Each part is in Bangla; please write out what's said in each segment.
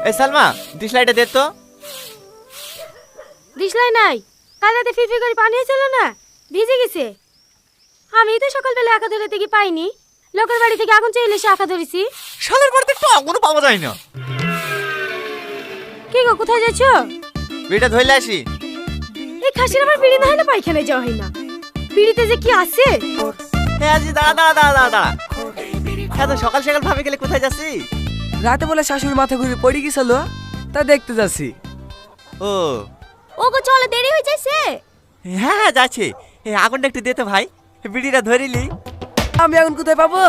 এই সালমা ডিসলাইটা দে তো। দিশলাই নাই, কাল রাতে ফিরফির করে পানি হয়েছিল না, ভিজে গেছে। আমি তো সকালবেলা একা ধরে থেকে পাইনি, লোকের বাড়ি থেকে আগুন চাইলে সে একা ধরেছি। শালের বাড়িতে একটু আগুনও পাওয়া যায় না। কি গো, কোথায় যাচ্ছ? বিড়িটা ধইলে আসি। এই খাসির আমার বিড়ি না হলে পায়খানায় যাওয়া হয় না। বিড়িতে যে কি আছে। হ্যাঁ আজি দাঁড়া দাঁড়া দাঁড়া দাঁড়া দাঁড়া। হ্যাঁ তো সকাল সকাল ভাবে গেলে কোথায় যাচ্ছি? রাতে বলে শাশুড়ি মাথা ঘুরে পড়ে গেছিল, তা দেখতে যাচ্ছি। ও ও গো, চলে দেরি হয়ে যাচ্ছে। হ্যাঁ হ্যাঁ যাচ্ছে। আগুনটা একটু দে তো ভাই, বিড়িটা ধরিলি। আমি এখন কোথায় পাবো?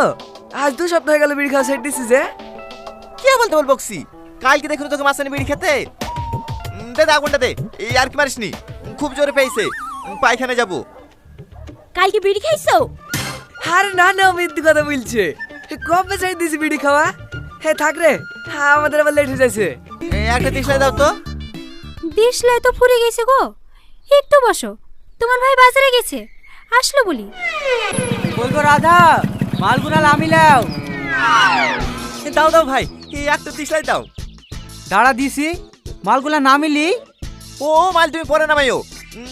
আজ 2 সপ্তাহ হয়ে গেল বিড়ি খাওয়া ছেড়ে দিছি যে। কি বলতে বল বকসি, কালকে দেখুন তোকে মাসানি বিড়ি খেতে। দে দে আগুনটা দে, এই আর কি মারিসনি, খুব জোরে পেয়েছে, পায়খানা যাবো। কালকে বিড়ি খাইছো? আরে না না, মিথ্যে কথা বলছে। কবে ছেড়ে দিছি বিড়ি খাওয়া। হ্যাঁ থাক রে, আমাদের আবার লেট হয়ে যাচ্ছে। একটা দিশলাই দাও তো। দিশলাই তো ফুরে গেছে গো, একটু বসো। তোমার ভাই বাজারে গেছে, আসলো বলি। বলবো রাধা, মালগুনা নামিলাও। দাও দাও ভাই, একটা দিশলাই দাও। দাঁড়া দিছি, মালগুলা নামিলি। ও মাল তুমি পরে নামাইও,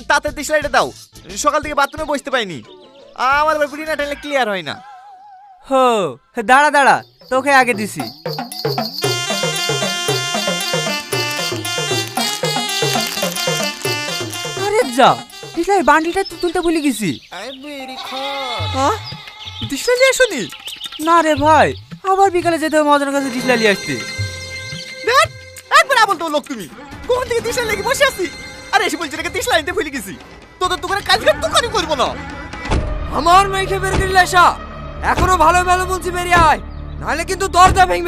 তাতে দিশলাইটা দাও। সকাল থেকে বাথরুমে বসতে পাইনি, আমার আবার বিড়ি না টানলে ক্লিয়ার হয় না। হো দাঁড়া দাঁড়া, তোকে আগে দিছি। আরে যা, দিশলাই বান্ডিলটা তুলতে ভুলে গেছি। হ্যাঁ দিশলাই নিয়ে আসনি? না রে ভাই, আবার বিকালে যেতে হবে মজনের কাছে দিশলাই নিয়ে আসতে। দেখ একবার আবল তো লোক, তুমি কোন থেকে দিশলাই লেগে বসে আছি। আরে এসে বলছি নাকি দিশলাই নিতে ভুলে গেছি। তোদের দোকানে কাজ দোকানই করবো না। আমার মেয়েকে বের করে আসা, এখনো ভালো ভালো বলছি বেরিয়ে আয়, নাহলে কিন্তু দরজা ভেঙে